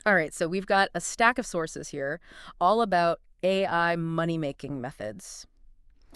All right, so we've got a stack of sources here all about AI money-making methods.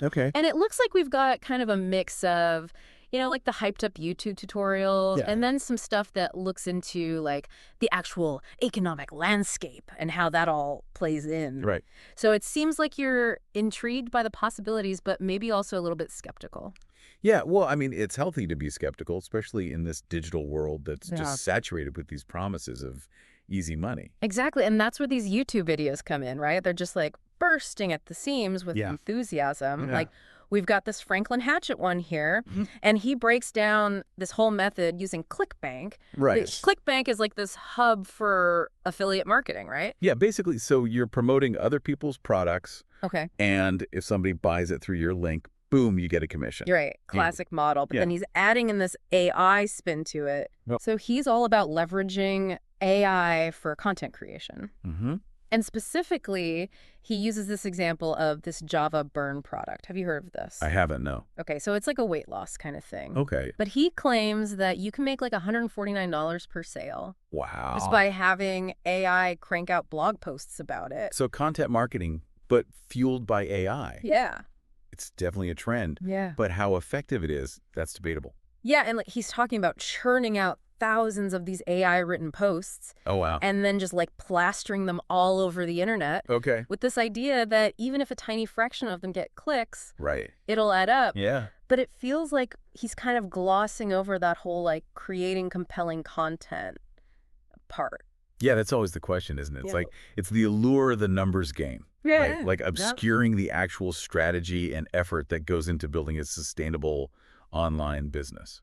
Okay. And it looks like we've got kind of a mix of, like the hyped up YouTube tutorials Yeah. and then some stuff that looks into like the actual economic landscape and how that all plays in. Right. So it seems like you're intrigued by the possibilities, but maybe also a little bit skeptical. Yeah, well, I mean, it's healthy to be skeptical, especially in this digital world that's Yeah. just saturated with these promises of easy money. Exactly. And that's where these YouTube videos come in, right? They're just like bursting at the seams with Yeah. enthusiasm. Yeah. Like we've got this Franklin Hatchett one here, Mhm. and he breaks down this whole method using ClickBank. Right. ClickBank is like this hub for affiliate marketing, right? Yeah, basically, so you're promoting other people's products, Okay. and if somebody buys it through your link, boom, you get a commission. You're right. You- Classic model. But Yeah. then he's adding in this AI spin to it. Yep. So he's all about leveraging AI for content creation. Mm-hmm. And specifically, he uses this example of this Java Burn product. Have you heard of this? I haven't, no. Okay, so it's like a weight loss kind of thing. Okay. But he claims that you can make like $149 per sale just Wow. by having AI crank out blog posts about it. So content marketing, but fueled by AI. Yeah. It's definitely a trend. Yeah. But how effective it is, that's debatable. Yeah, and like he's talking about churning out thousands of these AI written posts Oh, wow. and then just like plastering them all over the internet Okay. with this idea that even if a tiny fraction of them get clicks, Right. it'll add up. Yeah. But it feels like he's kind of glossing over that whole like creating compelling content part. Yeah, that's always the question, isn't it? It's Yeah. like, it's the allure of the numbers game. Yeah. Like obscuring the actual strategy and effort that goes into building a sustainable online business.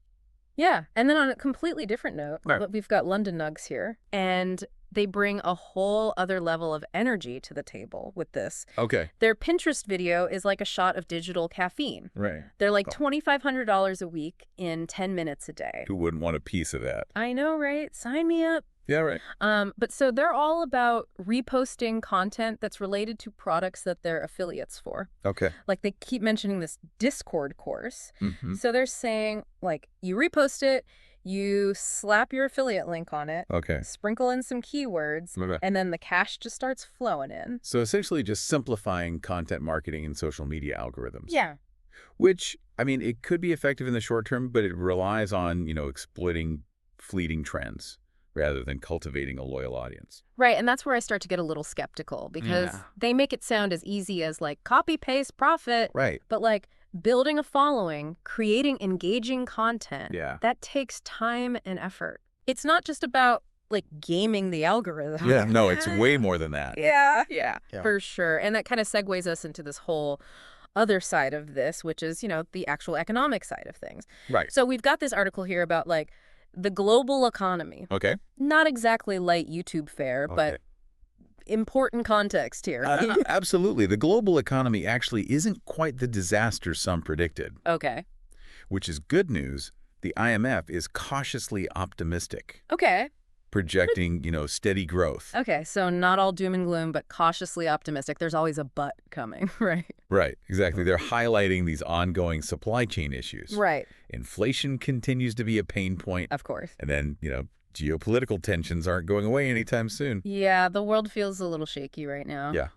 Yeah. And then on a completely different note, Right. we've got London Nugs here, and they bring a whole other level of energy to the table with this. Okay. Their Pinterest video is like a shot of digital caffeine. Right. They're like Oh. $2,500 a week in 10 minutes a day. Who wouldn't want a piece of that? I know, right? Sign me up. Yeah, right. But so they're all about reposting content that's related to products that they're affiliates for. Okay. Like they keep mentioning this Discord course. Mm-hmm. So they're saying like you repost it, you slap your affiliate link on it, Okay. sprinkle in some keywords, Okay. and then the cash just starts flowing in. So essentially just simplifying content marketing and social media algorithms. Yeah. Which, I mean, it could be effective in the short term, but it relies on, exploiting fleeting trends rather than cultivating a loyal audience. Right, and that's where I start to get a little skeptical because Yeah. they make it sound as easy as like copy, paste, profit. Right. But like building a following, creating engaging content, Yeah. that takes time and effort. It's not just about like gaming the algorithm. Yeah, no, it's way more than that. Yeah, Yeah. for sure. And that kind of segues us into this whole other side of this, which is, the actual economic side of things. Right. So we've got this article here about like the global economy. Okay. Not exactly light YouTube fare, but important context here. Absolutely. The global economy actually isn't quite the disaster some predicted, Okay. which is good news. The IMF is cautiously optimistic, Okay. projecting, steady growth. Okay. So not all doom and gloom, but cautiously optimistic. There's always a but coming, right? Right, exactly. They're highlighting these ongoing supply chain issues. Right. Inflation continues to be a pain point. Of course. And then, geopolitical tensions aren't going away anytime soon. Yeah, the world feels a little shaky right now. Yeah.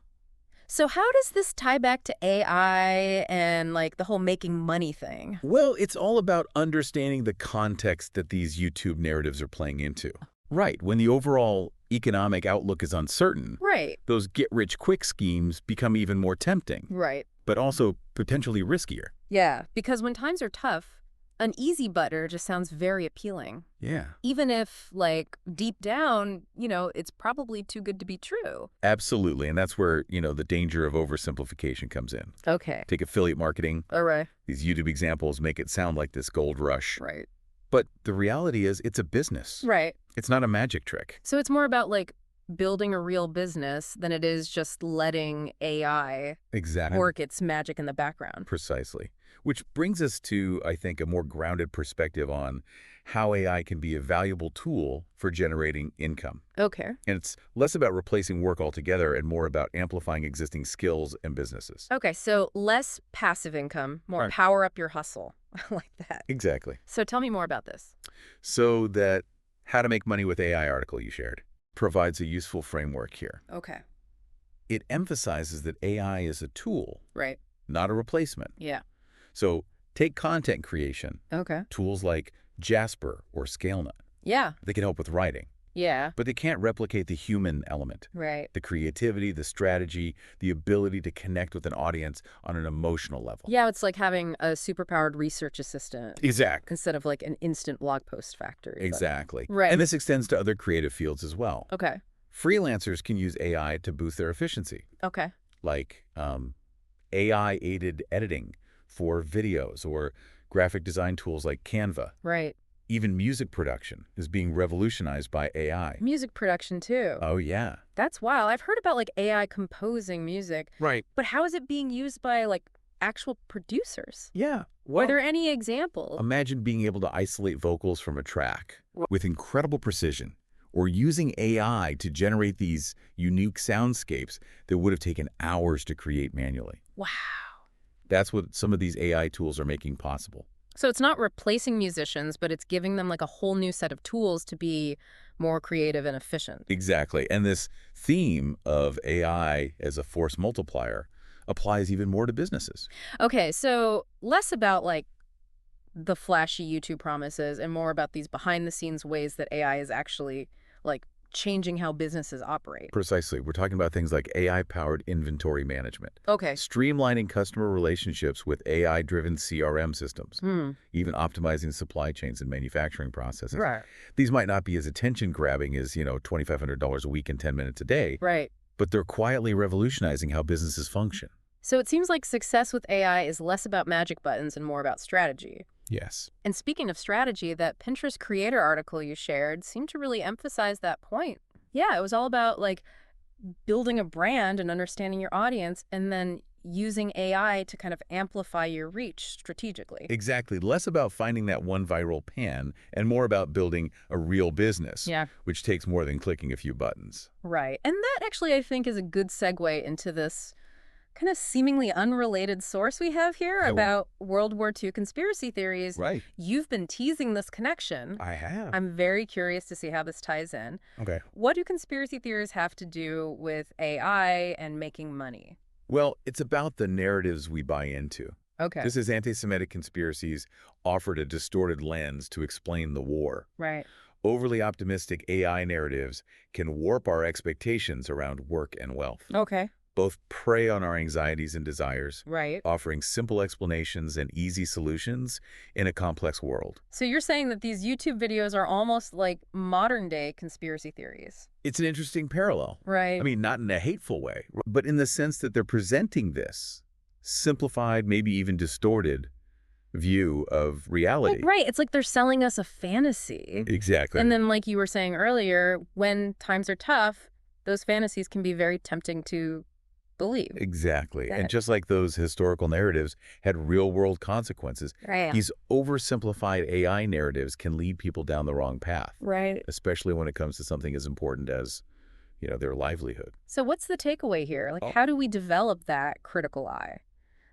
So how does this tie back to AI and like the whole making money thing? Well, it's all about understanding the context that these YouTube narratives are playing into. Right. When the overall economic outlook is uncertain, Right. those get-rich-quick schemes become even more tempting, Right. but also potentially riskier. Yeah, because when times are tough, an easy butter just sounds very appealing. Yeah. Even if, like, deep down, it's probably too good to be true. Absolutely. And that's where, the danger of oversimplification comes in. Okay. Take affiliate marketing. All right. These YouTube examples make it sound like this gold rush. Right. But the reality is it's a business. Right. It's not a magic trick. So it's more about, like, building a real business than it is just letting AI Exactly. work its magic in the background. Precisely. Which brings us to, I think, a more grounded perspective on how AI can be a valuable tool for generating income. Okay. And it's less about replacing work altogether and more about amplifying existing skills and businesses. Okay, so less passive income, more Right. power up your hustle. I like that. Exactly. So tell me more about this. So that How to Make Money with AI article you shared. provides a useful framework here. Okay. It emphasizes that AI is a tool, Right. not a replacement. Yeah. So take content creation, Okay. tools like Jasper or ScaleNut. Yeah. They can help with writing, Yeah. but they can't replicate the human element. Right. The creativity, the strategy, the ability to connect with an audience on an emotional level. Yeah, it's like having a superpowered research assistant Exactly. instead of like an instant blog post factory. Exactly. Right. And this extends to other creative fields as well. Okay. Freelancers can use AI to boost their efficiency, Okay. like AI-aided editing for videos or graphic design tools like Canva. Right. Even music production is being revolutionized by AI. Music production too. Oh, yeah. That's wild. I've heard about like AI composing music, Right. but how is it being used by like actual producers? Yeah. Are Well, there any examples? imagine being able to isolate vocals from a track with incredible precision, or using AI to generate these unique soundscapes that would have taken hours to create manually. Wow. That's what some of these AI tools are making possible. So it's not replacing musicians, but it's giving them like a whole new set of tools to be more creative and efficient. Exactly. And this theme of AI as a force multiplier applies even more to businesses. Okay, so less about like the flashy YouTube promises and more about these behind the scenes ways that AI is actually like changing how businesses operate. Precisely. We're talking about things like AI-powered inventory management, Okay. streamlining customer relationships with AI-driven CRM systems, Hmm. even optimizing supply chains and manufacturing processes. Right. These might not be as attention-grabbing as, $2,500 a week and 10 minutes a day, Right. but they're quietly revolutionizing how businesses function. So it seems like success with AI is less about magic buttons and more about strategy. Yes. And speaking of strategy, that Pinterest creator article you shared seemed to really emphasize that point. Yeah, it was all about like building a brand and understanding your audience and then using AI to kind of amplify your reach strategically. Exactly. Less about finding that one viral pan and more about building a real business, Yeah, which takes more than clicking a few buttons. right. And that actually, I think, is a good segue into this kind of seemingly unrelated source we have here Oh. about World War II conspiracy theories. Right. You've been teasing this connection. I have. I'm very curious to see how this ties in. Okay. What do conspiracy theories have to do with AI and making money? Well, it's about the narratives we buy into. Okay. Just as anti-Semitic conspiracies offered a distorted lens to explain the war, Right. overly optimistic AI narratives can warp our expectations around work and wealth. Okay. Both prey on our anxieties and desires, Right. offering simple explanations and easy solutions in a complex world. So you're saying that these YouTube videos are almost like modern day conspiracy theories. It's an interesting parallel. Right. I mean, not in a hateful way, but in the sense that they're presenting this simplified, maybe even distorted view of reality. Right. It's like they're selling us a fantasy. Exactly. And then, like you were saying earlier, when times are tough, those fantasies can be very tempting to believe. Exactly. Got And it. just like those historical narratives had real-world consequences, Right. these oversimplified AI narratives can lead people down the wrong path, Right. especially when it comes to something as important as, their livelihood. So what's the takeaway here? Like, Oh. how do we develop that critical eye?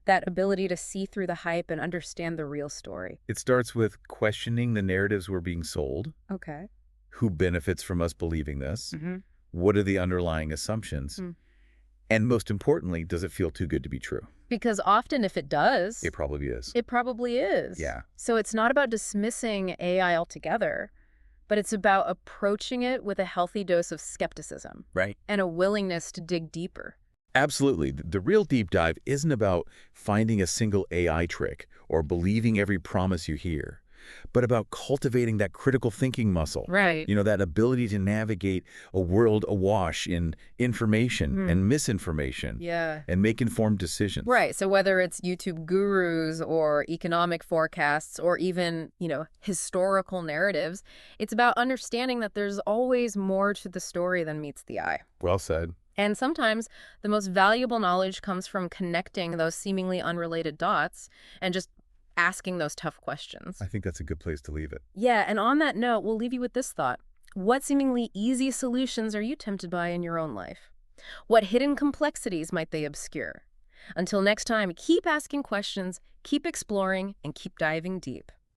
That ability to see through the hype and understand the real story? It starts with questioning the narratives we're being sold. Okay. Who benefits from us believing this? Mm-hmm. What are the underlying assumptions? Hmm. And most importantly, does it feel too good to be true? Because often if it does, It probably is. it probably is. Yeah. So it's not about dismissing AI altogether, but it's about approaching it with a healthy dose of skepticism Right. and a willingness to dig deeper. Absolutely. The real deep dive isn't about finding a single AI trick or believing every promise you hear, but about cultivating that critical thinking muscle. Right. That ability to navigate a world awash in information and misinformation Yeah. and make informed decisions. Right. So whether it's YouTube gurus or economic forecasts or even, historical narratives, it's about understanding that there's always more to the story than meets the eye. Well said. And sometimes the most valuable knowledge comes from connecting those seemingly unrelated dots and just asking those tough questions. I think that's a good place to leave it. Yeah, and on that note, we'll leave you with this thought. What seemingly easy solutions are you tempted by in your own life? What hidden complexities might they obscure? Until next time, keep asking questions, keep exploring, and keep diving deep.